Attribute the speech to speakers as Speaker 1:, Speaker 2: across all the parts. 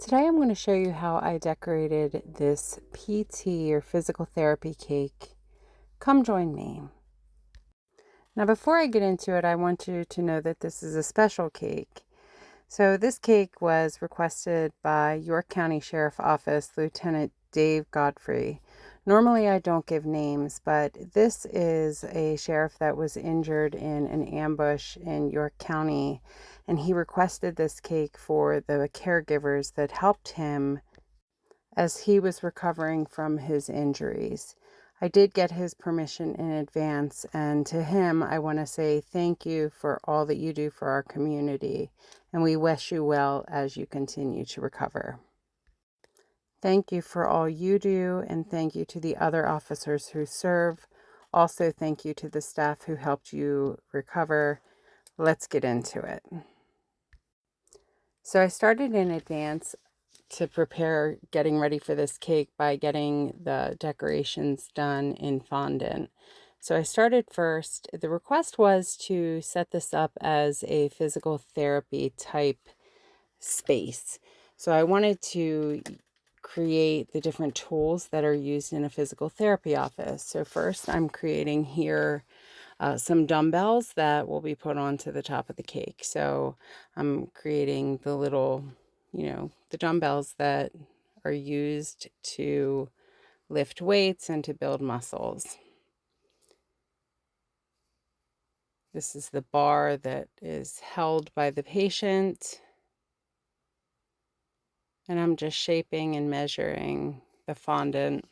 Speaker 1: Today I'm going to show you how I decorated this PT or physical therapy cake. Come join me. Now before I get into it, I want you to know that this is a special cake. So this cake was requested by York County Sheriff Office Lieutenant Dave Godfrey. Normally I don't give names, but this is a sheriff that was injured in an ambush in York County, and he requested this cake for the caregivers that helped him as he was recovering from his injuries. I did get his permission in advance, and to him, I want to say thank you for all that you do for our community, and we wish you well as you continue to recover. Thank you for all you do, and thank you to the other officers who serve. Also, thank you to the staff who helped you recover. Let's get into it. So I started in advance to prepare getting ready for this cake by getting the decorations done in fondant. So I started first. The request was to set this up as a physical therapy type space. So I wanted to create the different tools that are used in a physical therapy office. So first I'm creating here some dumbbells that will be put onto the top of the cake. So I'm creating the little, the dumbbells that are used to lift weights and to build muscles. This is the bar that is held by the patient. And I'm just shaping and measuring the fondant.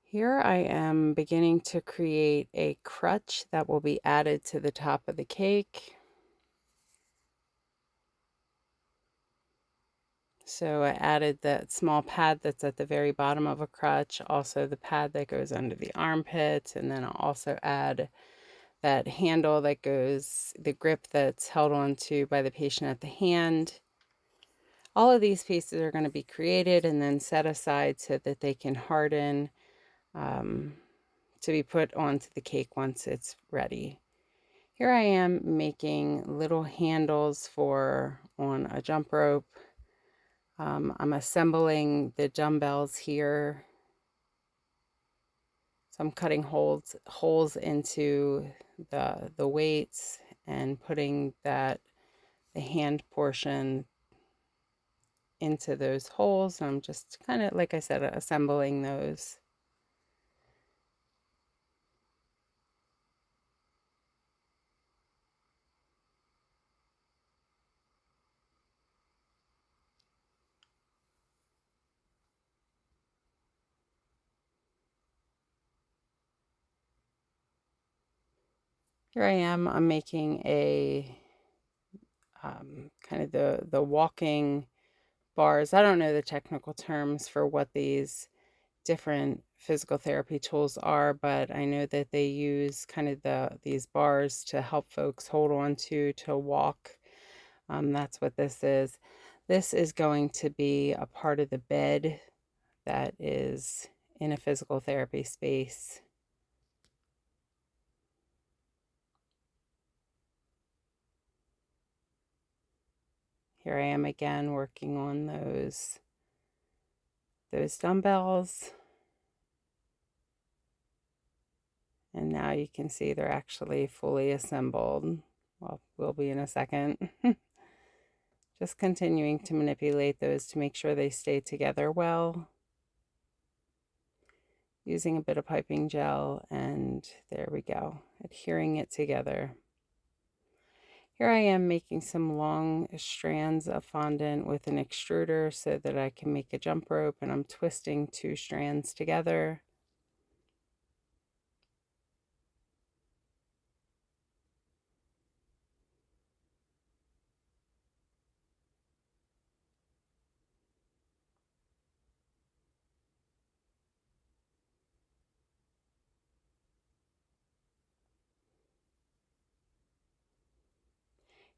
Speaker 1: Here I am beginning to create a crutch that will be added to the top of the cake. So I added that small pad that's at the very bottom of a crutch, also the pad that goes under the armpit, and then I'll also add that handle that goes, the grip that's held onto by the patient at the hand. All of these pieces are going to be created and then set aside so that they can harden to be put onto the cake once it's ready. Here I am making little handles for on a jump rope. I'm assembling the dumbbells here. So I'm cutting holes into the weights and putting the hand portion into those holes. I'm just kind of, like I said, assembling those. Here I am, I'm making a kind of the walking bars. I don't know the technical terms for what these different physical therapy tools are, but I know that they use kind of these bars to help folks hold on to walk. That's what this is. This is going to be a part of the bed that is in a physical therapy space. Here I am again working on those dumbbells. And now you can see they're actually fully assembled. Well, will be in a second. Just continuing to manipulate those to make sure they stay together well. Using a bit of piping gel, and there we go, adhering it together. Here I am making some long strands of fondant with an extruder so that I can make a jump rope, and I'm twisting 2 strands together.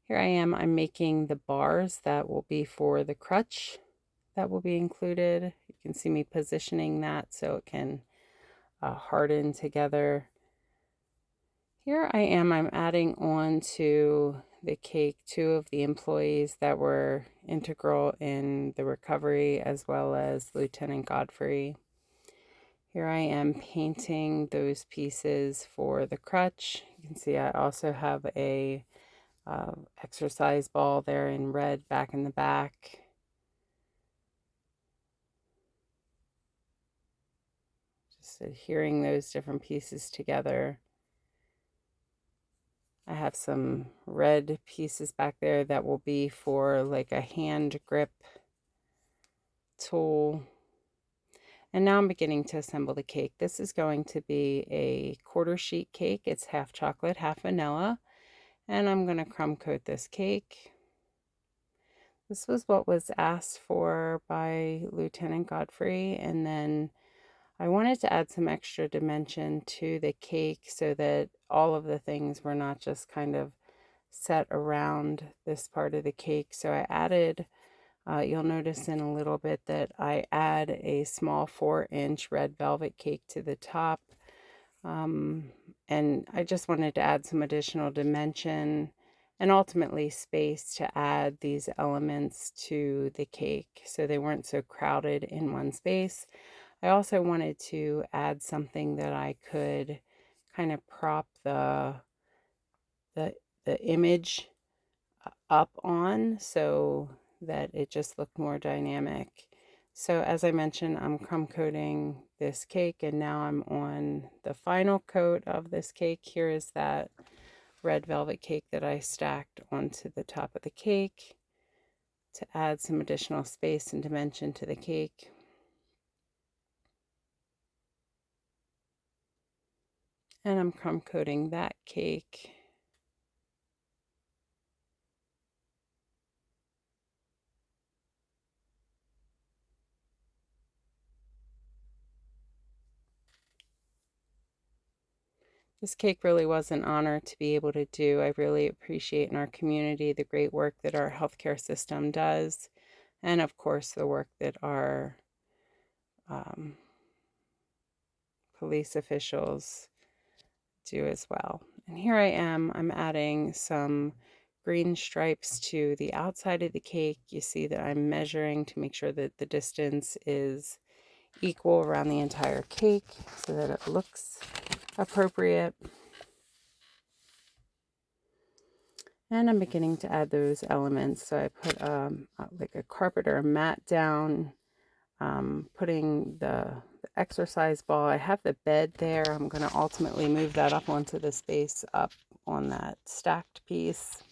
Speaker 1: Here I am, I'm making the bars that will be for the crutch that will be included. You can see me positioning that so it can harden together. Here I am, I'm adding on to the cake two of the employees that were integral in the recovery, as well as Lieutenant Godfrey. Here I am painting those pieces for the crutch. You can see I also have a exercise ball there in red back in the back. Just adhering those different pieces together. I have some red pieces back there that will be for like a hand grip tool. And now I'm beginning to assemble the cake. This is going to be a quarter sheet cake. It's half chocolate, half vanilla. And I'm going to crumb coat this cake. This was what was asked for by Lieutenant Godfrey. And then I wanted to add some extra dimension to the cake so that all of the things were not just kind of set around this part of the cake. So I added, you'll notice in a little bit that I add a small 4-inch red velvet cake to the top. And I just wanted to add some additional dimension and ultimately space to add these elements to the cake so they weren't so crowded in one space. I also wanted to add something that I could kind of prop the image up on so that it just looked more dynamic. So as I mentioned, I'm crumb coating this cake, and now I'm on the final coat of this cake. Here is that red velvet cake that I stacked onto the top of the cake to add some additional space and dimension to the cake. And I'm crumb coating that cake. This cake really was an honor to be able to do. I really appreciate in our community the great work that our healthcare system does, and of course the work that our police officials do as well. And here I am, I'm adding some green stripes to the outside of the cake. You see that I'm measuring to make sure that the distance is equal around the entire cake so that it looks appropriate. And I'm beginning to add those elements. So I put like a carpet or a mat down, putting the exercise ball. I have the bed there. I'm going to ultimately move that up onto the space up on that stacked piece.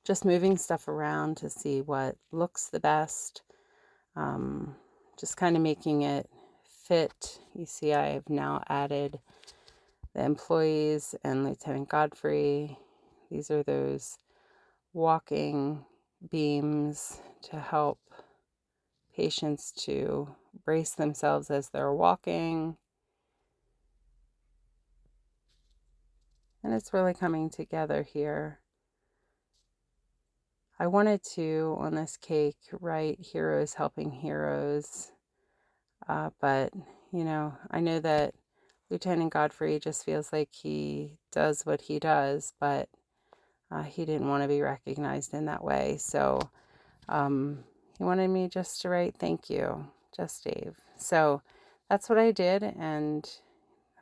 Speaker 1: Just moving stuff around to see what looks the best. Just kind of making it fit. You see I have now added the employees and Lieutenant Godfrey. These are those walking beams to help patients to brace themselves as they're walking. And it's really coming together here. I wanted to, on this cake, write heroes helping heroes. But, you know, I know that Lieutenant Godfrey just feels like he does what he does, but he didn't want to be recognized in that way. So he wanted me just to write thank you, just Dave. So that's what I did, and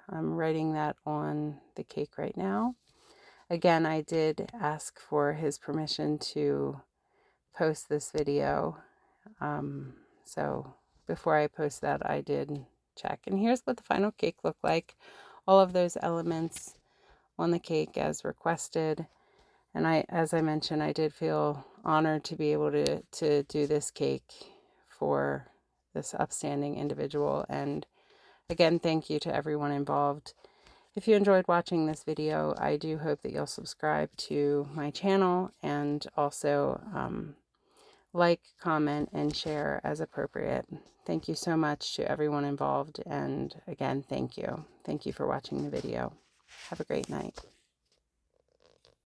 Speaker 1: I'm writing that on the cake right now. Again, I did ask for his permission to post this video. So before I post that, I did check. And here's what the final cake looked like. All of those elements on the cake as requested. And as I mentioned, I did feel honored to be able to do this cake for this upstanding individual. And again, thank you to everyone involved. If you enjoyed watching this video, I do hope that you'll subscribe to my channel and also like, comment, and share as appropriate. Thank you so much to everyone involved. And again, thank you. Thank you for watching the video. Have a great night.